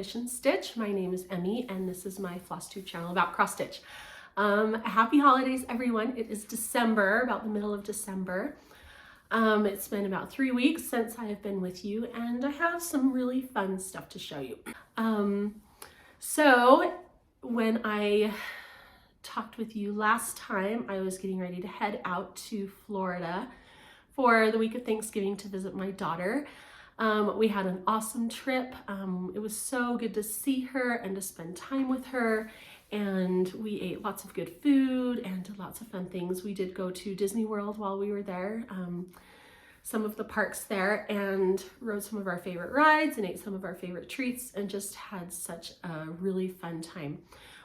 commission stitch. My name is Emmy and this is my Flosstube channel about cross stitch. Happy holidays everyone. It is December, about the middle of December. It's been about 3 weeks since I have been with you and I have some really fun stuff to show you. So when I talked with you last time, I was getting ready to head out to Florida for the week of Thanksgiving to visit my daughter. We had an awesome trip. It was so good to see her and to spend time with her, and we ate lots of good food and did lots of fun things. We did go to Disney World while we were there, some of the parks there, and rode some of our favorite rides and ate some of our favorite treats and just had such a really fun time.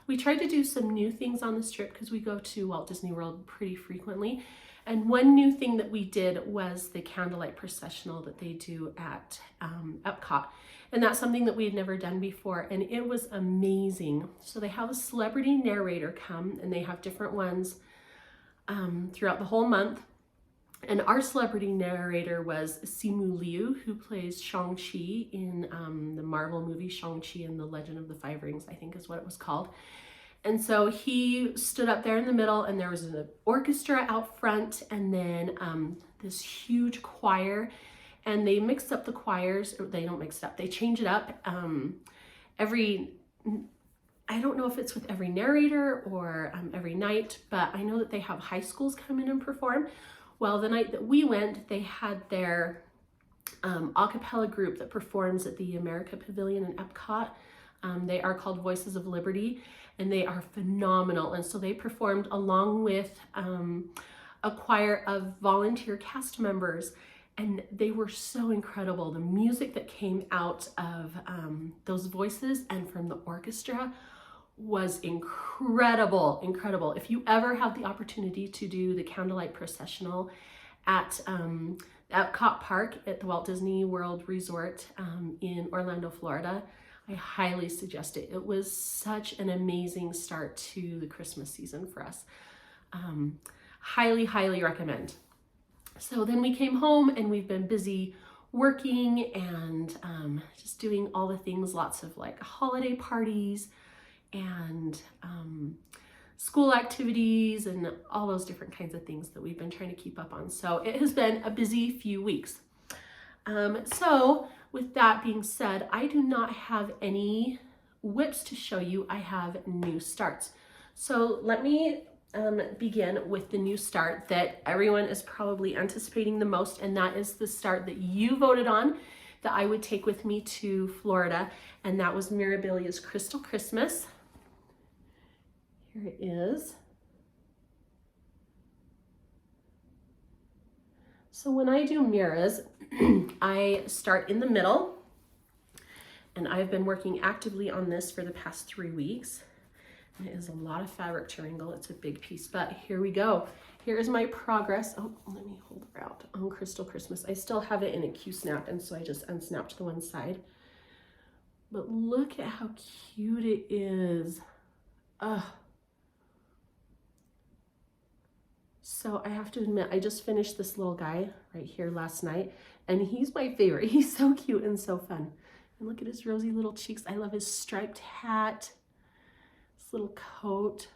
We tried to do some new things on this trip because we go to Walt Disney World pretty frequently. And one new thing that we did was the candlelight processional that they do at Epcot. And that's something that we had never done before, and it was amazing. So they have a celebrity narrator come, and they have different ones throughout the whole month. And our celebrity narrator was Simu Liu, who plays Shang-Chi in the Marvel movie Shang-Chi and the Legend of the Five Rings, I think is what it was called. And so he stood up there in the middle, and there was an orchestra out front, and then this huge choir, and they mixed up the choirs, or they don't mix it up, they change it up I don't know if it's with every narrator or every night, but I know that they have high schools come in and perform. Well, the night that we went, they had their a cappella group that performs at the America Pavilion in Epcot. They are called Voices of Liberty, and they are phenomenal. And so they performed along with a choir of volunteer cast members, and they were so incredible. The music that came out of those voices and from the orchestra was incredible, incredible. If you ever have the opportunity to do the candlelight processional at Epcot Park at the Walt Disney World Resort in Orlando, Florida, I highly suggest it. It was such an amazing start to the Christmas season for us. Highly, highly recommend. So then we came home and we've been busy working and just doing all the things, lots of like holiday parties and school activities and all those different kinds of things that we've been trying to keep up on. So it has been a busy few weeks. So with that being said, I do not have any whips to show you. I have new starts. So let me begin with the new start that everyone is probably anticipating the most, and that is the start that you voted on that I would take with me to Florida, and that was Mirabilia's Crystal Christmas. Here it is. So when I do Mira's, I start in the middle, and I've been working actively on this for the past 3 weeks. And it is a lot of fabric to wrangle. It's a big piece, but here we go. Here is my progress. Oh, let me hold her out on Crystal Christmas. I still have it in a Q-snap, and so I just unsnapped the one side. But look at how cute it is. So I have to admit, I just finished this little guy right here last night, and he's my favorite. He's so cute and so fun. And look at his rosy little cheeks. I love his striped hat, this little coat.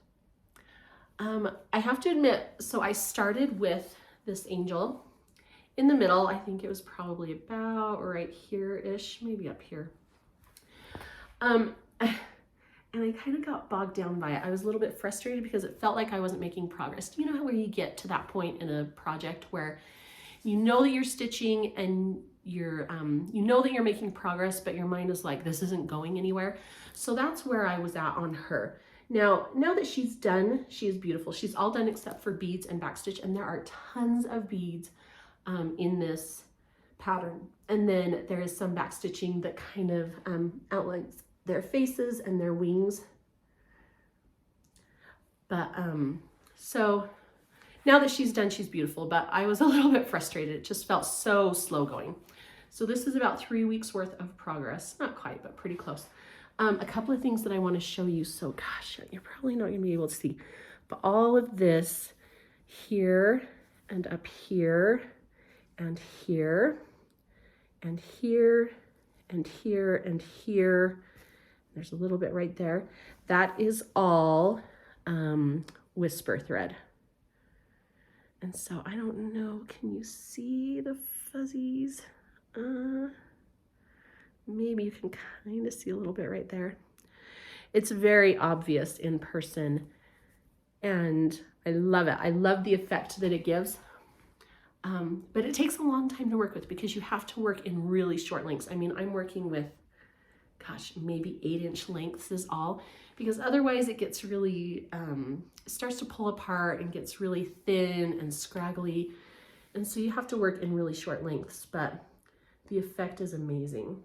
I have to admit, so I started with this angel in the middle. I think it was probably about right here-ish, maybe up here. And I kind of got bogged down by it. I was a little bit frustrated because it felt like I wasn't making progress. You know how where you get to that point in a project where you know that you're stitching and you're, you know that you're making progress, but your mind is like, this isn't going anywhere. So that's where I was at on her. Now that she's done, she is beautiful. She's all done except for beads and backstitch, and there are tons of beads in this pattern. And then there is some backstitching that kind of outlines their faces and their wings. But so now that she's done, she's beautiful, but I was a little bit frustrated. It just felt so slow going. So this is about 3 weeks worth of progress. Not quite, but pretty close. A couple of things that I want to show you. So gosh, you're probably not going to be able to see, but all of this here and up here and here and here and here and here There's a little bit right there. That is all whisper thread. And so I don't know, can you see the fuzzies? Maybe you can kind of see a little bit right there. It's very obvious in person and I love it. I love the effect that it gives. But it takes a long time to work with because you have to work in really short lengths. I mean, I'm working with, gosh, maybe 8-inch lengths is all, because otherwise it gets really, it starts to pull apart and gets really thin and scraggly. And so you have to work in really short lengths, but the effect is amazing.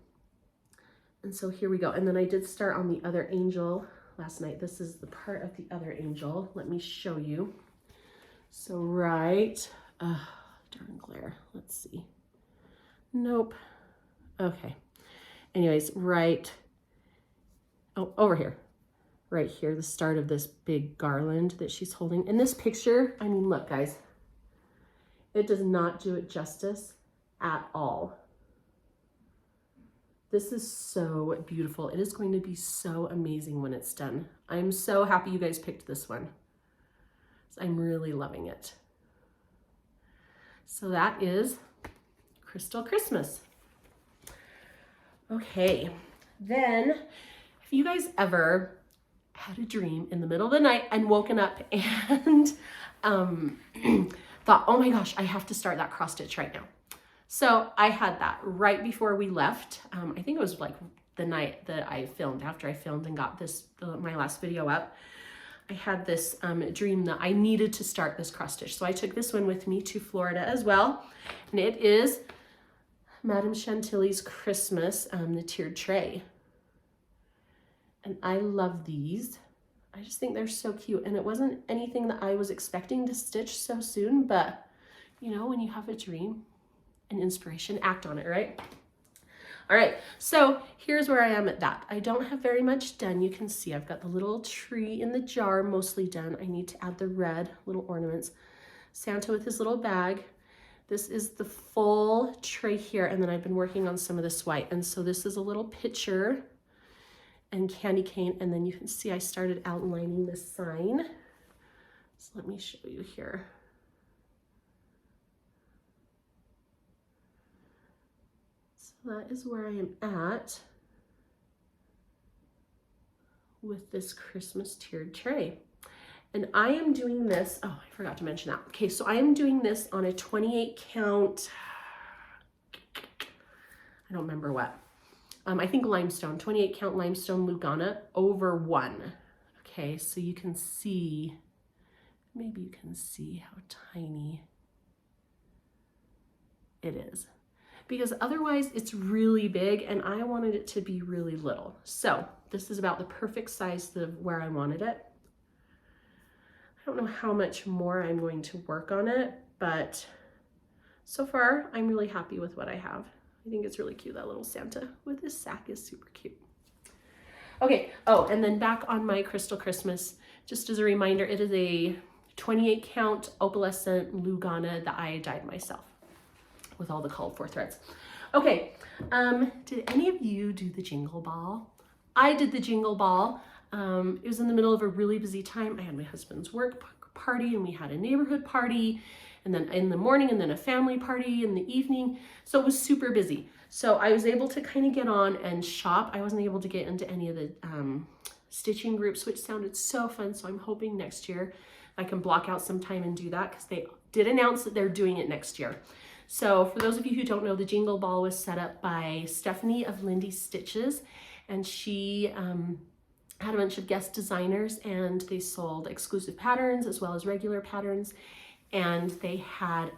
And so here we go. And then I did start on the other angel last night. This is the part of the other angel. Let me show you. So right, darn glare, let's see. Nope, okay. Anyways, right, oh, over here, right here, the start of this big garland that she's holding. In this picture, I mean, look guys, it does not do it justice at all. This is so beautiful. It is going to be so amazing when it's done. I'm so happy you guys picked this one. I'm really loving it. So that is Crystal Christmas. Okay, then have you guys ever had a dream in the middle of the night and woken up and thought, oh my gosh, I have to start that cross stitch right now? So I had that right before we left. I think it was like the night that I filmed, after I filmed and got my last video up. I had this dream that I needed to start this cross stitch. So I took this one with me to Florida as well. And it is Madame Chantilly's Christmas, the tiered tray. And I love these. I just think they're so cute. And it wasn't anything that I was expecting to stitch so soon, but you know, when you have a dream and inspiration, act on it, right? All right, so here's where I am at that. I don't have very much done. You can see I've got the little tree in the jar mostly done. I need to add the red little ornaments. Santa with his little bag. This is the full tray here, and then I've been working on some of this white. And so this is a little pitcher and candy cane, and then you can see I started outlining this sign. So let me show you here. That is where I am at with this Christmas tiered tray. And I am doing this, oh, I forgot to mention that. Okay, so I am doing this on a 28 count, I don't remember what. I think limestone, 28 count limestone Lugana over 1. Okay, so you can see, maybe you can see how tiny it is. Because otherwise it's really big and I wanted it to be really little. So this is about the perfect size of where I wanted it. I don't know how much more I'm going to work on it, but so far I'm really happy with what I have. I think it's really cute, that little Santa with his sack is super cute. Okay, oh, and then back on my Crystal Christmas, just as a reminder, it is a 28 count Opalescent Lugana that I dyed myself with all the called for threads. Okay, did any of you do the Jingle Ball? I did the Jingle Ball. It was in the middle of a really busy time. I had my husband's work party and we had a neighborhood party and then in the morning and then a family party in the evening. So it was super busy. So I was able to kind of get on and shop. I wasn't able to get into any of the stitching groups, which sounded so fun. So I'm hoping next year I can block out some time and do that because they did announce that they're doing it next year. So for those of you who don't know, the Jingle Ball was set up by Stephanie of Lindy Stitches, and she had a bunch of guest designers and they sold exclusive patterns as well as regular patterns. And they had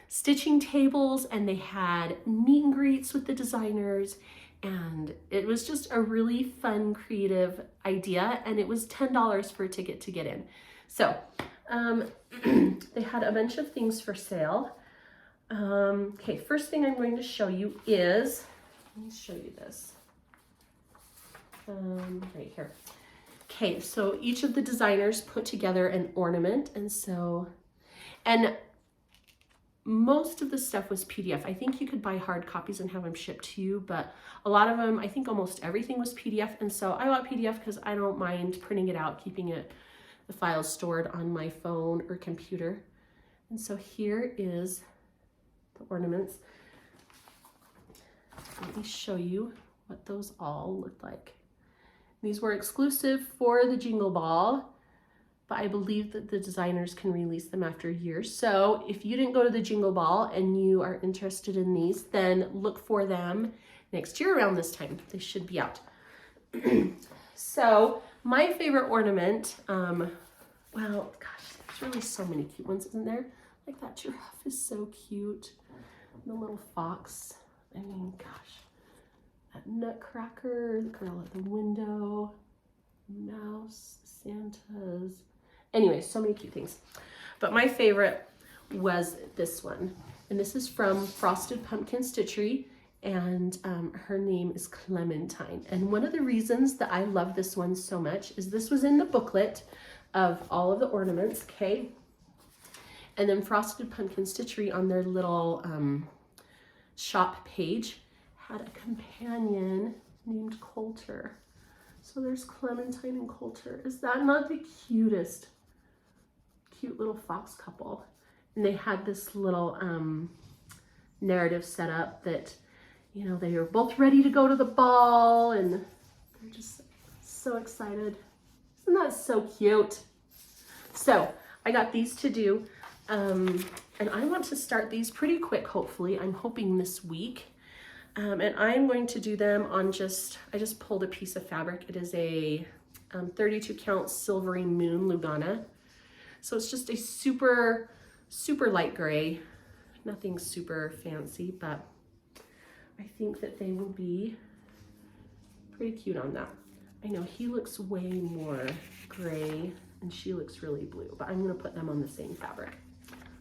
stitching tables and they had meet and greets with the designers. And it was just a really fun, creative idea. And it was $10 for a ticket to get in. So they had a bunch of things for sale. Okay, first thing I'm going to show you is, let me show you this, right here. Okay, so each of the designers put together an ornament, and most of the stuff was PDF. I think you could buy hard copies and have them shipped to you, but a lot of them, I think almost everything was PDF. And so I bought PDF because I don't mind printing it out, keeping the files stored on my phone or computer. And so here is the ornaments. Let me show you what those all look like. These were exclusive for the Jingle Ball, but I believe that the designers can release them after years. So if you didn't go to the Jingle Ball and you are interested in these, then look for them next year around this time. They should be out. So my favorite ornament, well, gosh, there's really so many cute ones, isn't there? Like that giraffe is so cute. The little fox. I mean, gosh, that nutcracker, the girl at the window, mouse, Santa's. Anyway, so many cute things. But my favorite was this one. And this is from Frosted Pumpkin Stitchery. And her name is Clementine. And one of the reasons that I love this one so much is this was in the booklet of all of the ornaments, okay? And then Frosted Pumpkin Stitchery on their little shop page had a companion named Coulter. So there's Clementine and Coulter. Is that not the cutest? Cute little fox couple. And they had this little narrative set up that, you know, they were both ready to go to the ball and they're just so excited. Isn't that so cute? So I got these to do. And I want to start these pretty quick, hopefully. I'm hoping this week. And I'm going to do them on I just pulled a piece of fabric. It is a 32 count Silvery Moon Lugana. So it's just a super, super light gray. Nothing super fancy, but I think that they will be pretty cute on that. I know he looks way more gray and she looks really blue, but I'm gonna put them on the same fabric.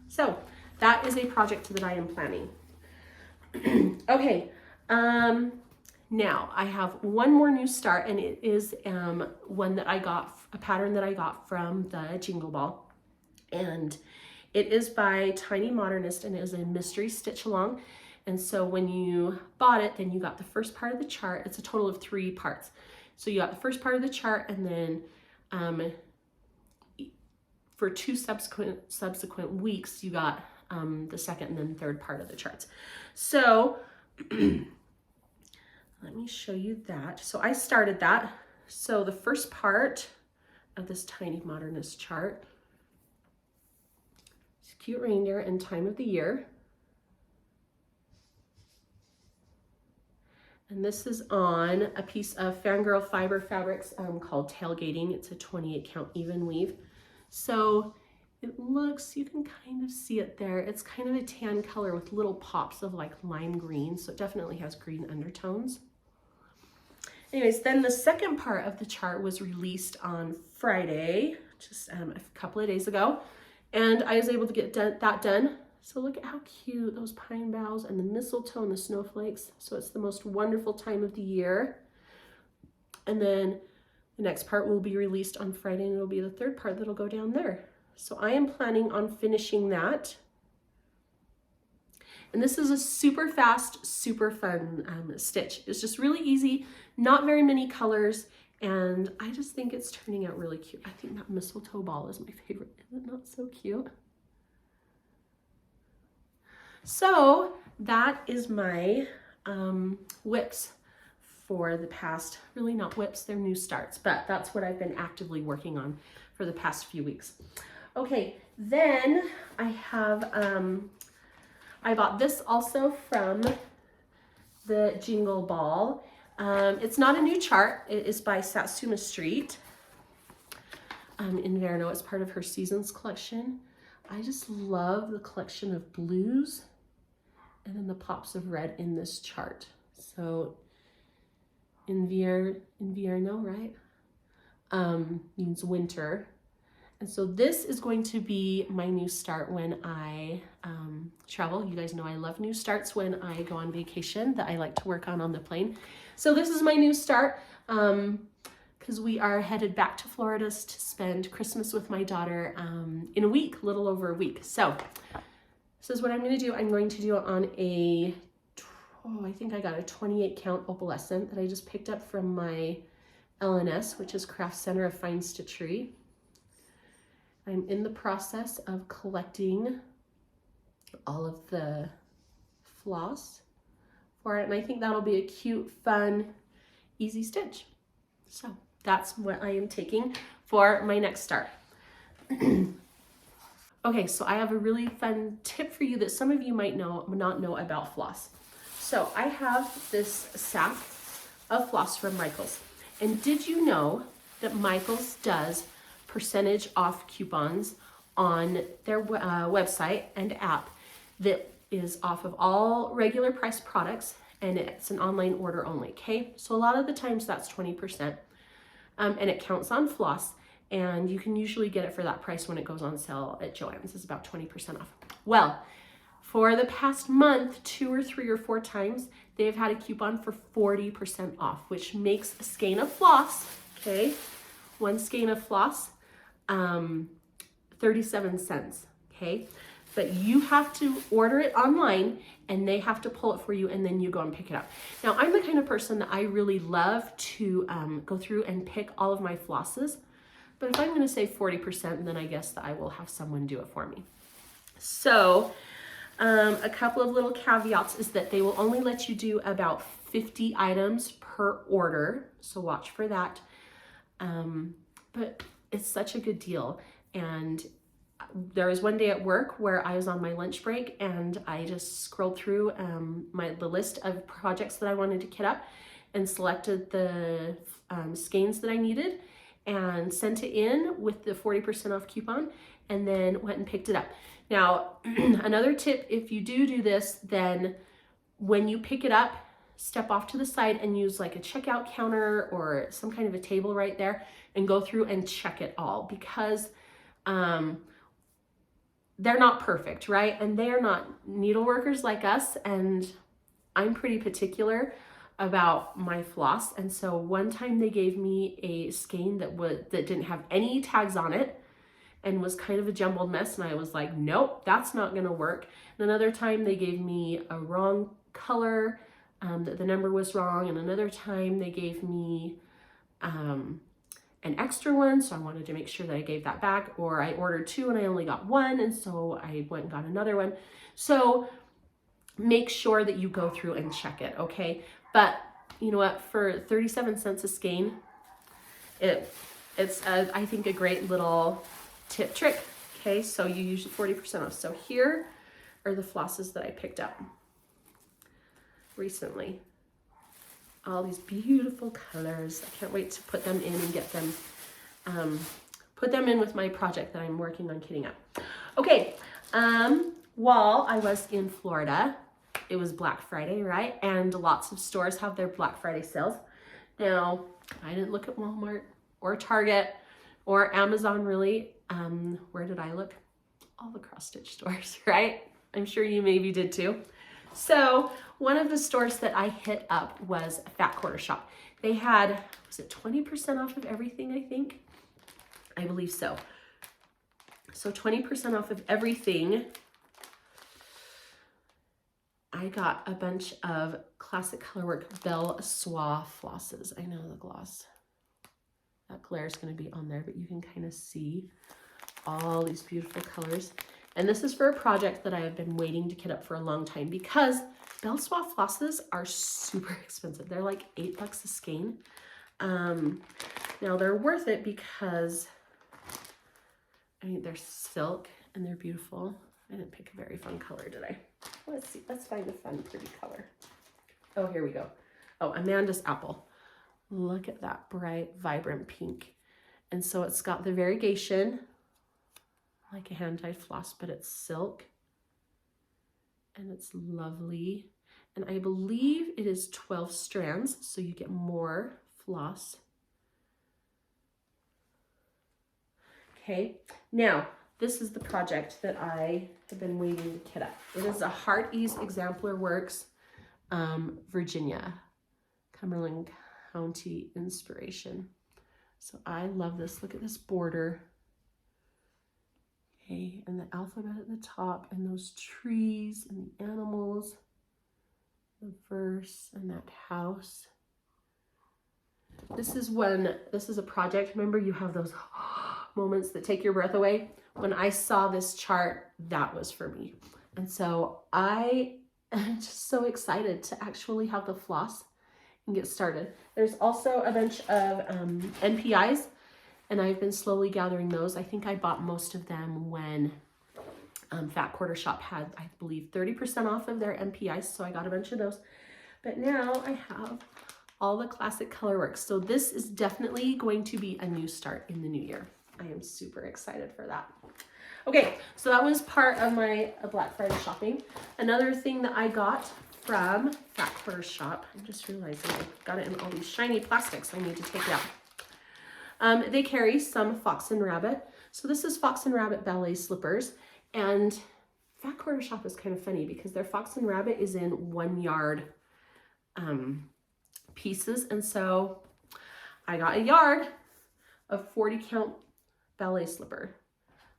So that is a project that I am planning. Okay, now I have one more new start, and it is one that I got, a pattern that I got from the Jingle Ball. And it is by Tiny Modernist, and it is a mystery stitch along. And so when you bought it, then you got the first part of the chart. It's a total of 3 parts. So you got the first part of the chart, and then for 2 subsequent weeks, you got the second and then third part of the charts. So let me show you that. So I started that. So the first part of this Tiny Modernist chart is cute reindeer and time of the year. And this is on a piece of FanGirl Fiber fabrics called Tailgating. It's a 28 count even weave. So it looks, you can kind of see it there. It's kind of a tan color with little pops of like lime green. So it definitely has green undertones. Anyways, then the second part of the chart was released on Friday, just a couple of days ago. And I was able to get that done. So look at how cute those pine boughs and the mistletoe and the snowflakes. So it's the most wonderful time of the year. And then the next part will be released on Friday, and it'll be the third part that'll go down there. So I am planning on finishing that. And this is a super fast, super fun stitch. It's just really easy, not very many colors, and I just think it's turning out really cute. I think that mistletoe ball is my favorite. Isn't it not so cute? So that is my whips for the past, really not whips, they're new starts, but that's what I've been actively working on for the past few weeks. Okay, then I have, I bought this also from the Jingle Ball. It's not a new chart, it is by Satsuma Street in Verno. It's part of her Seasons collection. I just love the collection of blues and then the pops of red in this chart. So Invierno, right? Means winter. And so this is going to be my new start when I travel. You guys know I love new starts when I go on vacation that I like to work on the plane. So this is my new start because we are headed back to Florida to spend Christmas with my daughter in a week, a little over a week. So This is what I'm going to do. I'm going to do it on a, I think I got a 28 count Opalescent that I just picked up from my LNS, which is Craft Center of Fine Stitchery. I'm in the process of collecting all of the floss for it, and I think that'll be a cute, fun, easy stitch. So that's what I am taking for my next start. Okay, so I have a really fun tip for you that some of you might not know about floss. So I have this sack of floss from Michaels. And did you know that Michaels does percentage off coupons on their website and app that is off of all regular price products, and it's an online order only, okay? So a lot of the times that's 20%, and it counts on floss, and you can usually get it for that price when it goes on sale at Joann's. It's about 20% off. Well, for the past month, 2 or 3 or 4 times, they've had a coupon for 40% off, which makes a skein of floss, okay? 1 skein of floss, 37 cents, okay? But you have to order it online and they have to pull it for you, and then you go and pick it up. Now, I'm the kind of person that I really love to go through and pick all of my flosses. But if I'm going to say 40%, then I guess that I will have someone do it for me. So a couple of little caveats is that they will only let you do about 50 items per order. So watch for that. But it's such a good deal. And there was one day at work where I was on my lunch break and I just scrolled through the list of projects that I wanted to kit up and selected the skeins that I needed and sent it in with the 40% off coupon, and then went and picked it up. Now, another tip, if you do this, then when you pick it up, step off to the side and use like a checkout counter or some kind of a table right there and go through and check it all, because they're not perfect, right? And they're not needle workers like us, and I'm pretty particular about my floss. And so one time they gave me a skein that didn't have any tags on it and was kind of a jumbled mess, and I was like, nope, that's not gonna work. And another time they gave me a wrong color, that the number was wrong, and another time they gave me an extra one, so I wanted to make sure that I gave that back, or I ordered 2 and I only got 1, and so I went and got another one. So make sure that you go through and check it, okay? But you know what, for 37 cents a skein, it's I think a great little tip trick, okay? So you use 40% off. So here are the flosses that I picked up recently. All these beautiful colors. I can't wait to put them in and get them, put them in with my project that I'm working on kitting up. Okay, while I was in Florida, it was Black Friday, right? And lots of stores have their Black Friday sales. Now, I didn't look at Walmart or Target or Amazon really. Where did I look? All the cross stitch stores, right? I'm sure you maybe did too. So one of the stores that I hit up was Fat Quarter Shop. They had, was it 20% off of everything, I think? I believe so. So 20% off of everything. I got a bunch of Classic Colorwork Belle Soie flosses. I know the gloss, that glare is going to be on there, but you can kind of see all these beautiful colors. And this is for a project that I have been waiting to kit up for a long time, because Belle Soie flosses are super expensive. They're like $8 a skein. Now they're worth it because, I mean, they're silk and they're beautiful. I didn't pick a very fun color, did I? Let's see, let's find a fun, pretty color. Oh, here we go. Oh, Amanda's Apple. Look at that bright, vibrant pink. And so it's got the variegation, like a hand-dyed floss, but it's silk. And it's lovely. And I believe it is 12 strands, so you get more floss. Okay, now, this is the project that I have been waiting to kit up. It is a Heart Ease Exemplar Works, Virginia, Cumberland County inspiration. So I love this. Look at this border. Okay, and the alphabet at the top, and those trees and the animals, the verse and that house. This is a project. Remember, you have those moments that take your breath away. When I saw this chart, that was for me. And so I am just so excited to actually have the floss and get started. There's also a bunch of NPIs, and I've been slowly gathering those. I think I bought most of them when Fat Quarter Shop had, I believe, 30% off of their NPIs, so I got a bunch of those. But now I have all the classic color works. So this is definitely going to be a new start in the new year. I am super excited for that. Okay, so that was part of my Black Friday shopping. Another thing that I got from Fat Quarter Shop, I'm just realizing I got it in all these shiny plastics. I need to take it out. They carry some Fox and Rabbit. So this is Fox and Rabbit ballet slippers. And Fat Quarter Shop is kind of funny because their Fox and Rabbit is in 1 yard pieces. And so I got a yard of 40 count ballet slipper.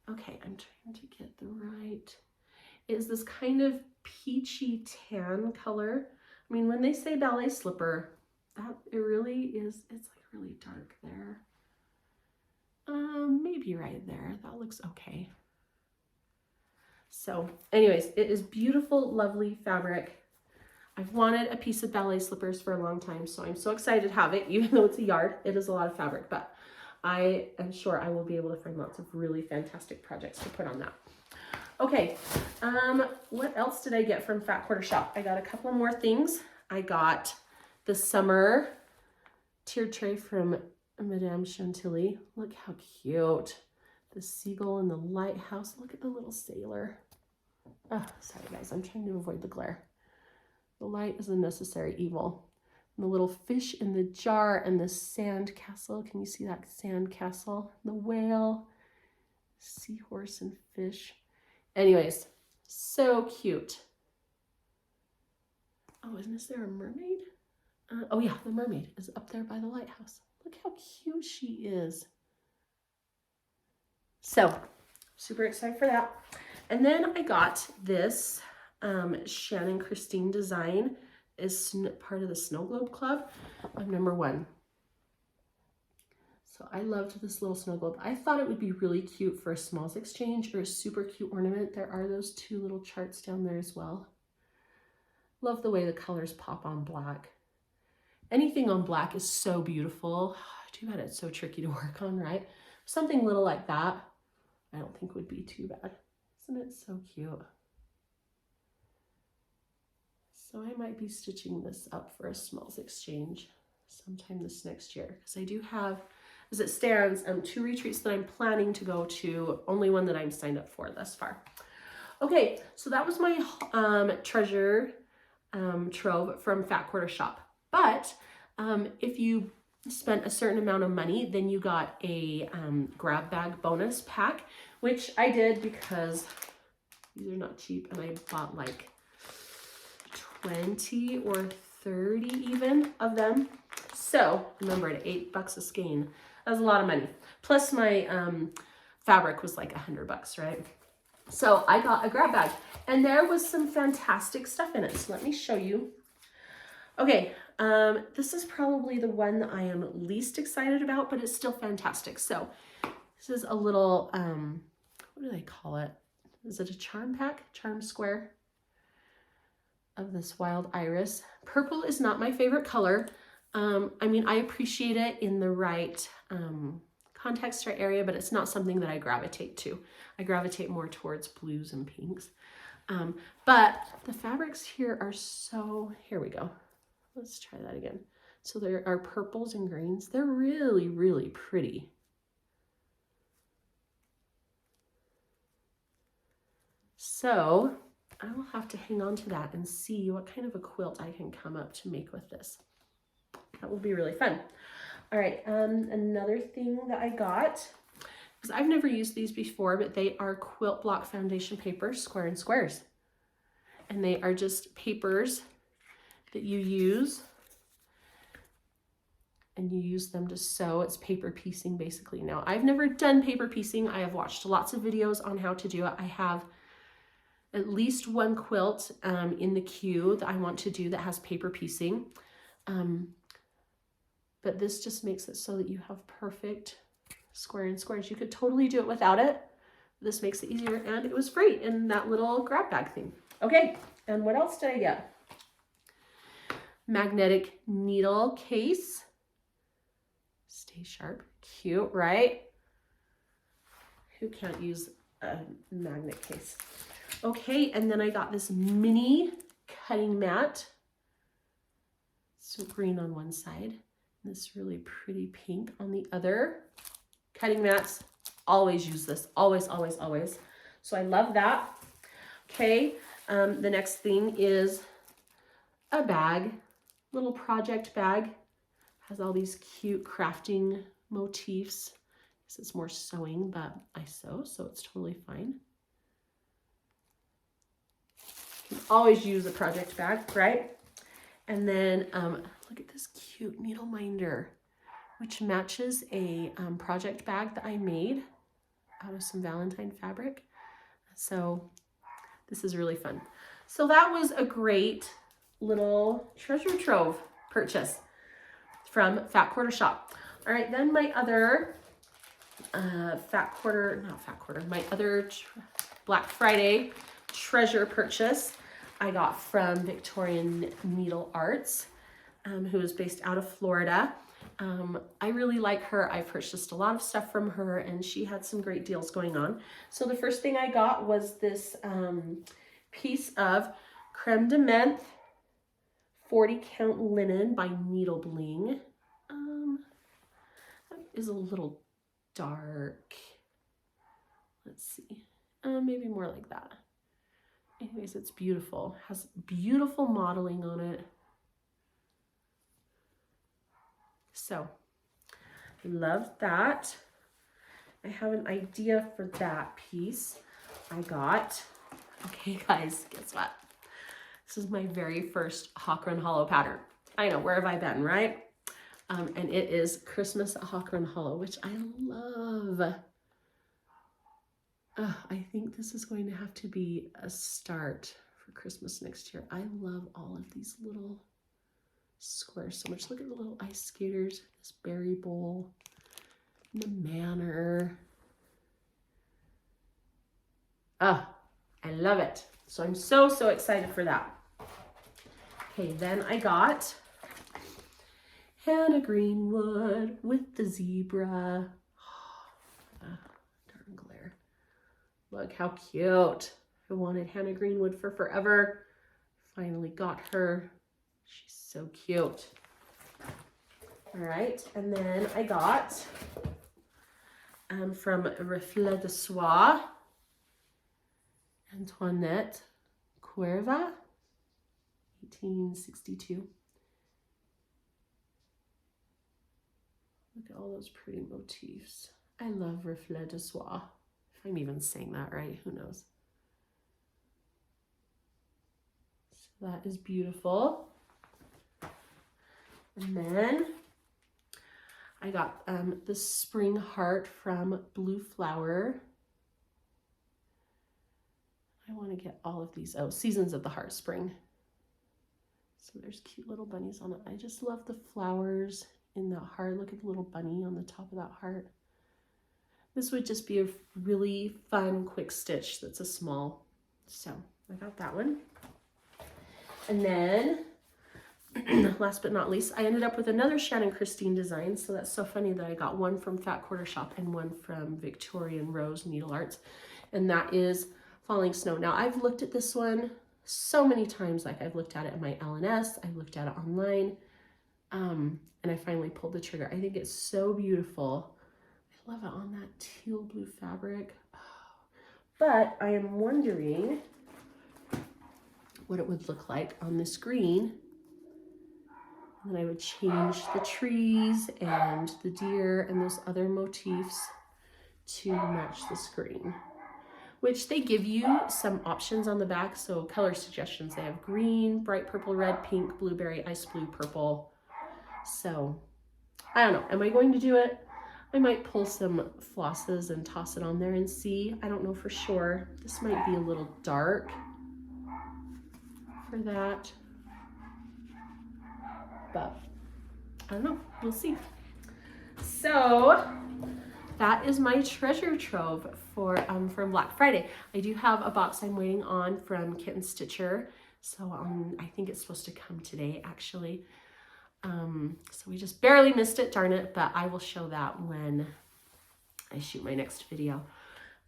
Okay, I'm trying to get the right. It's this kind of peachy tan color. I mean, when they say ballet slipper, that it really is, it's like really dark there. Maybe right there. That looks okay. So anyways, it is beautiful, lovely fabric. I've wanted a piece of ballet slippers for a long time, so I'm so excited to have it. Even though it's a yard, it is a lot of fabric, but I am sure I will be able to find lots of really fantastic projects to put on that. Okay, what else did I get from Fat Quarter Shop? I got a couple more things. I got the summer tiered tray from Madame Chantilly. Look how cute. The seagull and the lighthouse. Look at the little sailor. Oh, sorry guys, I'm trying to avoid the glare. The light is a necessary evil. And the little fish in the jar and the sand castle. Can you see that sand castle? The whale, seahorse and fish. Anyways, so cute. Oh, isn't there a mermaid? Oh yeah, the mermaid is up there by the lighthouse. Look how cute she is. So, super excited for that. And then I got this Shannon Christine design is part of the Snow Globe Club. I'm number 1. So I loved this little snow globe. I thought it would be really cute for a smalls exchange or a super cute ornament. There are those 2 little charts down there as well. Love the way the colors pop on black. Anything on black is so beautiful. Too bad it's so tricky to work on, right? Something little like that, I don't think would be too bad. Isn't it so cute? So I might be stitching this up for a smalls exchange sometime this next year, because I do have, as it stands, 2 retreats that I'm planning to go to, only one that I'm signed up for thus far. Okay, so that was my treasure trove from Fat Quarter Shop. But if you spent a certain amount of money, then you got a grab bag bonus pack, which I did because these are not cheap, and I bought like 20 or 30 even of them. So remember, at $8 a skein, that was a lot of money. Plus my fabric was like $100, right? So I got a grab bag, and there was some fantastic stuff in it. So let me show you. Okay, this is probably the one that I am least excited about, but it's still fantastic. So this is a little, what do they call it? Is it a charm pack? Charm square of this wild iris. Purple is not my favorite color. I mean, I appreciate it in the right context or area, but it's not something that I gravitate to. I gravitate more towards blues and pinks. But the fabrics here are so, here we go. Let's try that again. So there are purples and greens. They're really, really pretty. So I will have to hang on to that and see what kind of a quilt I can come up to make with this. That will be really fun. All right, another thing that I got, because I've never used these before, but they are quilt block foundation papers, square and squares. And they are just papers that you use and you use them to sew. It's paper piecing basically. Now, I've never done paper piecing. I have watched lots of videos on how to do it. I have at least one quilt in the queue that I want to do that has paper piecing. But this just makes it so that you have perfect square and squares. You could totally do it without it. This makes it easier, and it was free in that little grab bag thing. Okay, and what else did I get? Magnetic needle case. Stay sharp, cute, right? Who can't use a magnet case? Okay, and then I got this mini cutting mat. So green on one side, and this really pretty pink on the other. Cutting mats, always use this, always, always, always. So I love that. Okay, the next thing is a bag, little project bag. Has all these cute crafting motifs. This is more sewing, but I sew, so it's totally fine. You can always use a project bag, right? And then look at this cute needle minder, which matches a project bag that I made out of some Valentine fabric. So this is really fun. So that was a great little treasure trove purchase from Fat Quarter Shop. All right, then my other my other Black Friday treasure purchase I got from Victorian Needle Arts, who is based out of Florida. I really like her. I purchased a lot of stuff from her, and she had some great deals going on. So the first thing I got was this piece of creme de menthe 40 count linen by Needle Bling. That is a little dark. Let's see, maybe more like that. Anyways, it's beautiful. Has beautiful modeling on it. So I love that. I have an idea for that piece. I got, okay guys, guess what? This is my very first Hawk Run Hollow pattern. I know, where have I been, right? And it is Christmas at Hawk Run Hollow, which I love. I think this is going to have to be a start for Christmas next year. I love all of these little squares so much. Look at the little ice skaters, this berry bowl, the manor. I love it. So I'm so, so excited for that. Okay, then I got Hannah Greenwood with the zebra. Darn glare. Look how cute. I wanted Hannah Greenwood for forever. Finally got her. She's so cute. All right, and then I got from Reflet de Soie, Antoinette Cuerva, 1862. Look at all those pretty motifs. I love Reflet de Soie. If I'm even saying that right, who knows? So that is beautiful. And then I got the Spring Heart from Blue Flower. I want to get all of these. Oh, Seasons of the Heart Spring. So there's cute little bunnies on it. I just love the flowers in that heart. Look at the little bunny on the top of that heart. This would just be a really fun quick stitch that's a small. So I got that one. And then last but not least, I ended up with another Shannon Christine design. So that's so funny that I got one from Fat Quarter Shop and one from Victorian Rose Needle Arts. And that is Falling Snow. Now I've looked at this one so many times. Like I've looked at it in my LNS, I've looked at it online, and I finally pulled the trigger. I think it's so beautiful. I love it on that teal blue fabric. But I am wondering what it would look like on this green. And then I would change the trees and the deer and those other motifs to match the screen, which they give you some options on the back. So color suggestions, they have green, bright purple, red, pink, blueberry, ice blue, purple. So I don't know. Am I going to do it? I might pull some flosses and toss it on there and see. I don't know for sure. This might be a little dark for that, but I don't know. We'll see. So that is my treasure trove for from Black Friday. I do have a box I'm waiting on from Kitten Stitcher. So I think it's supposed to come today, actually. So we just barely missed it, darn it, but I will show that when I shoot my next video.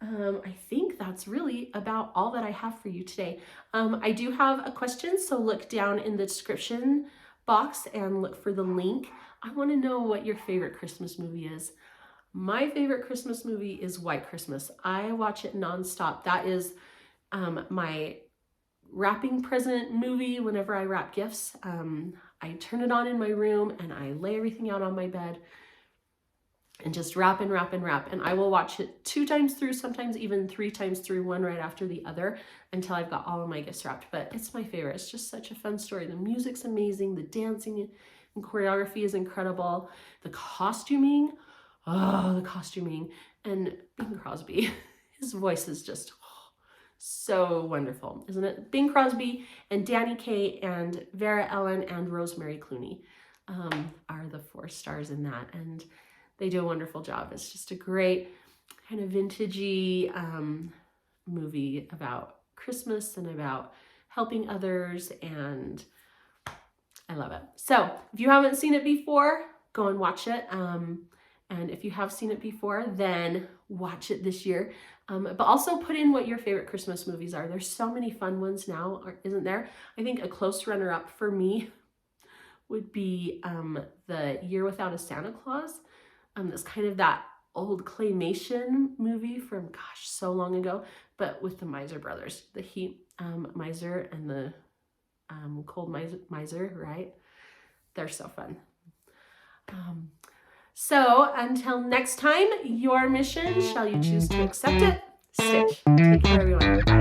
I think that's really about all that I have for you today. I do have a question, so look down in the description box and look for the link. I want to know what your favorite Christmas movie is. My favorite Christmas movie is White Christmas. I watch it nonstop. That is my wrapping present movie whenever I wrap gifts. I turn it on in my room and I lay everything out on my bed and just wrap and wrap and wrap. And I will watch it 2 times through, sometimes even 3 times through, one right after the other, until I've got all of my gifts wrapped. But it's my favorite. It's just such a fun story. The music's amazing. The dancing and choreography is incredible. The costuming, oh, the costuming. And Bing Crosby, his voice is just so wonderful, isn't it? Bing Crosby and Danny Kaye and Vera Ellen and Rosemary Clooney are the 4 stars in that, and they do a wonderful job. It's just a great kind of vintagey movie about Christmas and about helping others, and I love it. So if you haven't seen it before, go and watch it. And if you have seen it before, then watch it this year. But also put in what your favorite Christmas movies are. There's so many fun ones now, isn't there? I think a close runner-up for me would be The Year Without a Santa Claus. That's kind of that old claymation movie from, gosh, so long ago, but with the Miser brothers, the Heat Miser and the Cold Miser, right? They're so fun. So until next time, your mission, shall you choose to accept it? Stitch. Take care, everyone.